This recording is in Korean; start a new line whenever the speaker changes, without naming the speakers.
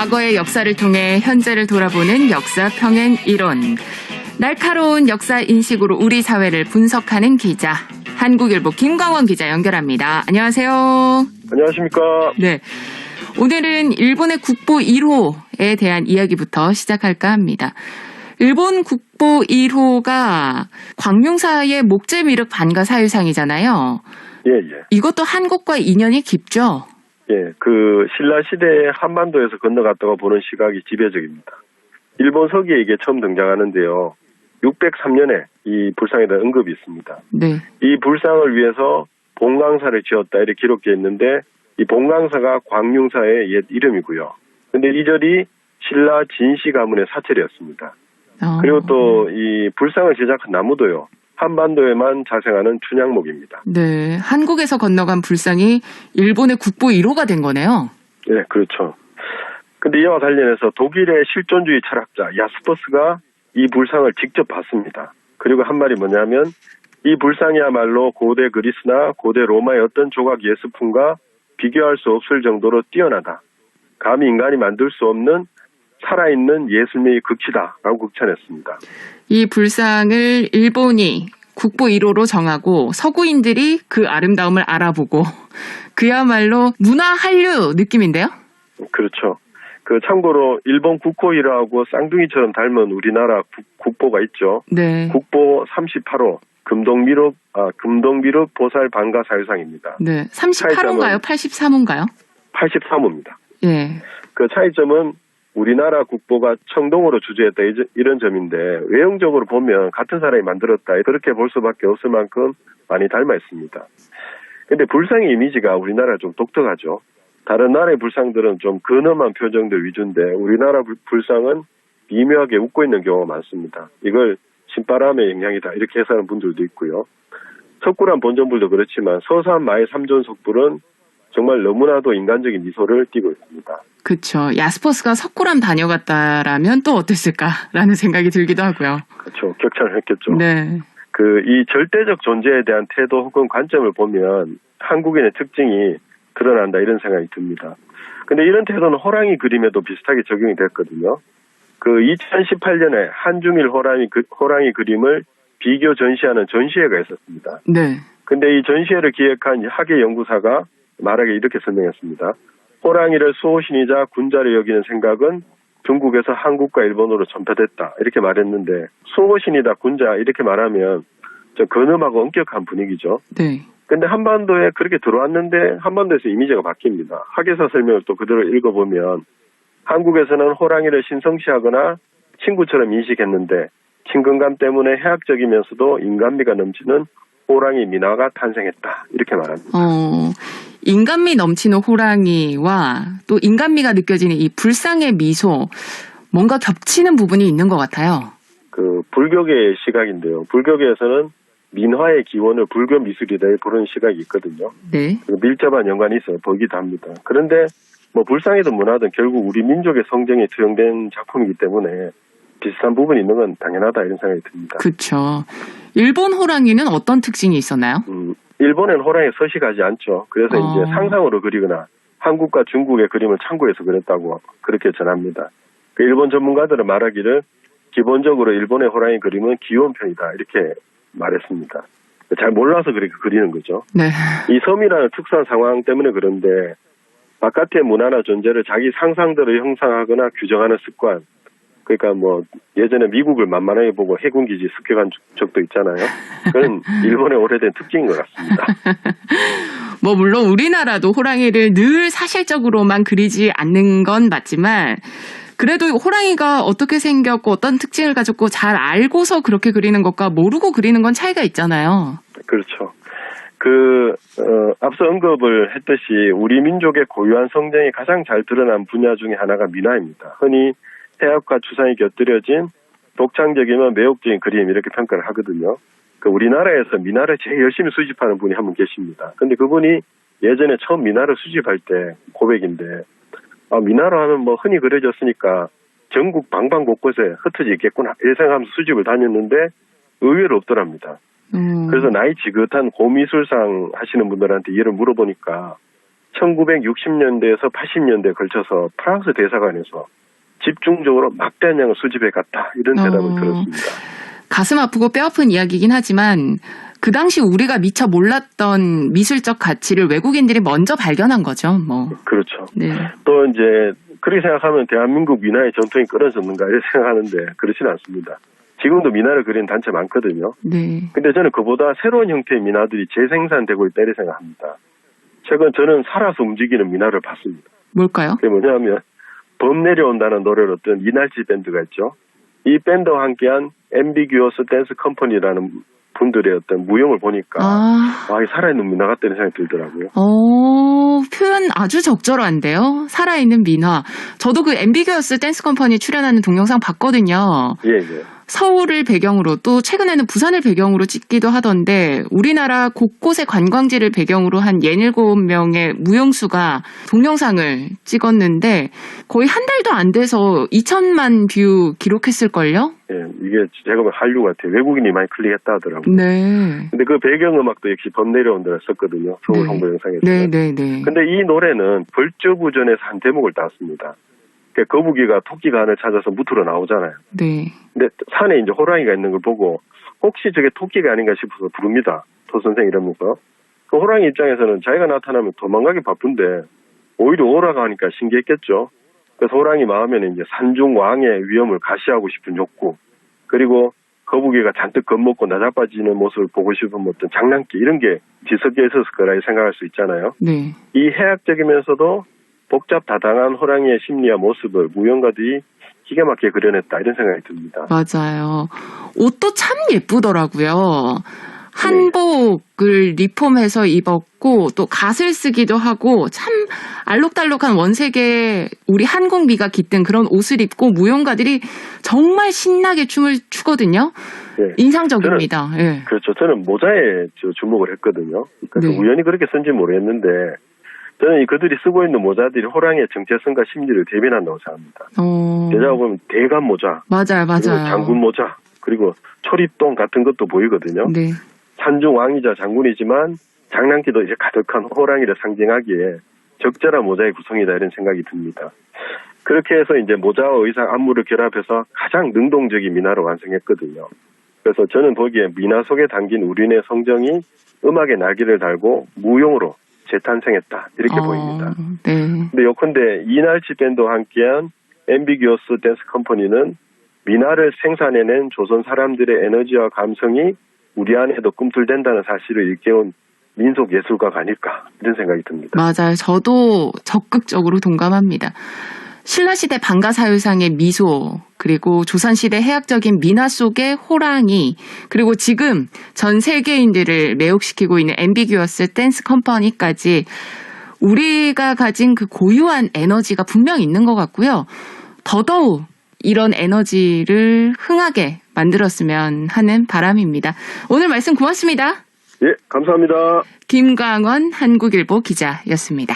과거의 역사를 통해 현재를 돌아보는 역사 평행 이론. 날카로운 역사 인식으로 우리 사회를 분석하는 기자. 한국일보 김광원 기자 연결합니다. 안녕하세요.
안녕하십니까.
네. 오늘은 일본의 국보 1호에 대한 이야기부터 시작할까 합니다. 일본 국보 1호가 광룡사의 목재미륵 반가 사유상이잖아요.
예.
이것도 한국과 인연이 깊죠?
예, 신라 시대에 한반도에서 건너갔다고 보는 시각이 지배적입니다. 일본 서기에 이게 처음 등장하는데요. 603년에 이 불상에 대한 언급이 있습니다.
네.
이 불상을 위해서 봉강사를 지었다 이렇게 기록되어 있는데 이 봉강사가 광룡사의 옛 이름이고요. 근데 이 절이 신라 진시 가문의 사찰이었습니다. 그리고 또 이 불상을 제작한 나무도요. 한반도에만 자생하는 춘향목입니다.
네, 한국에서 건너간 불상이 일본의 국보 1호가 된 거네요.
네, 그렇죠. 근데 이와 관련해서 독일의 실존주의 철학자 야스퍼스가 이 불상을 직접 봤습니다. 그리고 한 말이 뭐냐면 이 불상이야말로 고대 그리스나 고대 로마의 어떤 조각 예술품과 비교할 수 없을 정도로 뛰어나다. 감히 인간이 만들 수 없는 살아있는 예술미의 극치다라고 극찬했습니다.
이 불상을 일본이 국보 1호로 정하고 서구인들이 그 아름다움을 알아보고 그야말로 문화 한류 느낌인데요?
그렇죠. 참고로 일본 국보 1호하고 쌍둥이처럼 닮은 우리나라 국보가 있죠.
네.
국보 38호 금동미륵 보살 반가 사유상입니다.
네. 38호인가요? 83호인가요?
83호입니다.
예.
그 차이점은 우리나라 국보가 청동으로 주제했다 이런 점인데 외형적으로 보면 같은 사람이 만들었다 그렇게 볼 수밖에 없을 만큼 많이 닮아 있습니다. 근데 불상의 이미지가 우리나라가 좀 독특하죠. 다른 나라의 불상들은 좀 근엄한 표정들 위주인데 우리나라 불상은 미묘하게 웃고 있는 경우가 많습니다. 이걸 신바람의 영향이다 이렇게 해석하는 분들도 있고요. 석굴암 본전불도 그렇지만 서산 마의 삼존 석불은 정말 너무나도 인간적인 미소를 띠고 있습니다.
그렇죠. 야스퍼스가 석굴암 다녀갔다라면 또 어땠을까라는 생각이 들기도 하고요.
그렇죠. 격차를 했겠죠.
네.
이 절대적 존재에 대한 태도 혹은 관점을 보면 한국인의 특징이 드러난다 이런 생각이 듭니다. 근데 이런 태도는 호랑이 그림에도 비슷하게 적용이 됐거든요. 2018년에 한중일 호랑이 그림을 비교 전시하는 전시회가 있었습니다.
네. 근데
이 전시회를 기획한 학예 연구사가 말하기 이렇게 설명했습니다. 호랑이를 수호신이자 군자로 여기는 생각은 중국에서 한국과 일본으로 전파됐다 이렇게 말했는데 수호신이다 군자 이렇게 말하면 좀 근엄하고 엄격한 분위기죠.
네.
근데 한반도에 그렇게 들어왔는데 한반도에서 이미지가 바뀝니다. 학예사 설명을 또 그대로 읽어보면 한국에서는 호랑이를 신성시하거나 친구처럼 인식했는데 친근감 때문에 해학적이면서도 인간미가 넘치는 호랑이 민화가 탄생했다 이렇게 말합니다.
인간미 넘치는 호랑이와 또 인간미가 느껴지는 이 불상의 미소 뭔가 겹치는 부분이 있는 것 같아요.
불교계의 시각인데요. 불교계에서는 민화의 기원을 불교 미술이다 부르는 시각이 있거든요.
네.
밀접한 연관이 있어요. 보기도 합니다. 그런데 불상이든 문화든 결국 우리 민족의 성정이 투영된 작품이기 때문에 비슷한 부분이 있는 건 당연하다 이런 생각이 듭니다.
그렇죠. 일본 호랑이는 어떤 특징이 있었나요?
일본에는 호랑이 서식하지 않죠. 그래서 이제 상상으로 그리거나 한국과 중국의 그림을 참고해서 그랬다고 그렇게 전합니다. 일본 전문가들은 말하기를 기본적으로 일본의 호랑이 그림은 귀여운 편이다 이렇게 말했습니다. 잘 몰라서 그렇게 그리는 거죠.
네.
이 섬이라는 특수한 상황 때문에 그런데 바깥의 문화나 존재를 자기 상상대로 형상하거나 규정하는 습관. 그러니까 예전에 미국을 만만하게 보고 해군기지 습격한 적도 있잖아요. 그건 일본의 오래된 특징인 것 같습니다.
물론 우리나라도 호랑이를 늘 사실적으로만 그리지 않는 건 맞지만 그래도 호랑이가 어떻게 생겼고 어떤 특징을 가졌고 잘 알고서 그렇게 그리는 것과 모르고 그리는 건 차이가 있잖아요.
그렇죠. 앞서 언급을 했듯이 우리 민족의 고유한 성정이 가장 잘 드러난 분야 중에 하나가 민화입니다. 흔히 해학과 추상이 곁들여진 독창적이면 매혹적인 그림 이렇게 평가를 하거든요. 우리나라에서 민화를 제일 열심히 수집하는 분이 한 분 계십니다. 근데 그분이 예전에 처음 민화를 수집할 때 고백인데 민화로 하면 흔히 그려졌으니까 전국 방방곳곳에 흩어져 있겠구나 이렇게 생각하면서 수집을 다녔는데 의외로 없더랍니다. 그래서 나이 지긋한 고미술상 하시는 분들한테 이를 물어보니까 1960년대에서 80년대에 걸쳐서 프랑스 대사관에서 집중적으로 막대한 양을 수집해 갔다. 이런 대답을 들었습니다.
가슴 아프고 뼈아픈 이야기이긴 하지만 그 당시 우리가 미처 몰랐던 미술적 가치를 외국인들이 먼저 발견한 거죠. 뭐.
그렇죠.
네.
또 이제 그렇게 생각하면 대한민국 민화의 전통이 끊어졌는가 이렇게 생각하는데 그렇지는 않습니다. 지금도 민화를 그리는 단체 많거든요.
네.
근데 저는 그보다 새로운 형태의 민화들이 재생산되고 있다 이렇게 생각합니다. 최근 저는 살아서 움직이는 민화를 봤습니다.
뭘까요?
그게 뭐냐면 범 내려온다는 노래를 어떤 이날치 밴드가 있죠. 이 밴드와 함께한 앰비규어스 댄스 컴퍼니라는 분들의 어떤 무용을 보니까 이 살아있는 민화 같다는 생각이 들더라고요.
표현 아주 적절한데요. 살아있는 민화. 저도 그 앰비규어스 댄스 컴퍼니 출연하는 동영상 봤거든요.
예.
서울을 배경으로 또 최근에는 부산을 배경으로 찍기도 하던데 우리나라 곳곳의 관광지를 배경으로 한 67명의 무용수가 동영상을 찍었는데 거의 한 달도 안 돼서 2천만 뷰 기록했을걸요?
예, 이게 제가 보면 한류 같아요. 외국인이 많이 클릭했다 하더라고요.
네.
근데 그 배경음악도 역시 범 내려온다를 썼거든요. 서울 홍보 영상에서.
네.
근데 이 노래는 벌저부전에서 한 대목을 땄습니다. 거북이가 토끼가 안을 찾아서 무트로 나오잖아요.
네.
근데 산에 이제 호랑이가 있는 걸 보고 혹시 저게 토끼가 아닌가 싶어서 부릅니다. 토 선생 이러면서. 그 호랑이 입장에서는 자기가 나타나면 도망가기 바쁜데 오히려 오라가 하니까 신기했겠죠. 그래서 호랑이 마음에는 이제 산중 왕의 위험을 가시하고 싶은 욕구, 그리고 거북이가 잔뜩 겁먹고 나자빠지는 모습을 보고 싶은 어떤 장난기 이런 게 뒤섞여 있었을 거라 생각할 수 있잖아요.
네.
이 해학적이면서도 복잡다당한 호랑이의 심리와 모습을 무용가들이 기가 막히게 그려냈다 이런 생각이 듭니다.
맞아요. 옷도 참 예쁘더라고요. 한복을 리폼해서 입었고 또 갓을 쓰기도 하고 참 알록달록한 원색의 우리 한국미가 깃든 그런 옷을 입고 무용가들이 정말 신나게 춤을 추거든요.
네.
인상적입니다. 예.
그렇죠. 저는 모자에 주목을 했거든요. 그러니까
네.
우연히 그렇게 쓴지 모르겠는데 저는 그들이 쓰고 있는 모자들이 호랑이의 정체성과 심리를 대변한다고 생각합니다. 여자가 보면 대감 모자,
맞아요.
그리고 장군 모자, 그리고 초립동 같은 것도 보이거든요.
네.
산중 왕이자 장군이지만 장난기도 이제 가득한 호랑이를 상징하기에 적절한 모자의 구성이다 이런 생각이 듭니다. 그렇게 해서 이제 모자와 의상, 안무를 결합해서 가장 능동적인 민화를 완성했거든요. 그래서 저는 보기에 민화 속에 담긴 우리네 성정이 음악의 날개를 달고 무용으로 재탄생했다 이렇게 보입니다.
네.
근데 요컨대 이날치 밴드와 함께한 앰비규어스 댄스 컴퍼니는 민화를 생산해낸 조선 사람들의 에너지와 감성이 우리 안에도 꿈틀댄다는 사실을 일깨운 민속 예술가가 아닐까 이런 생각이 듭니다.
맞아요. 저도 적극적으로 동감합니다. 신라시대 방가사유상의 미소, 그리고 조선시대 해학적인 민화 속의 호랑이, 그리고 지금 전 세계인들을 매혹시키고 있는 앰비규어스 댄스 컴퍼니까지 우리가 가진 그 고유한 에너지가 분명 있는 것 같고요. 더더욱 이런 에너지를 흥하게 만들었으면 하는 바람입니다. 오늘 말씀 고맙습니다.
예, 감사합니다.
김광원 한국일보 기자였습니다.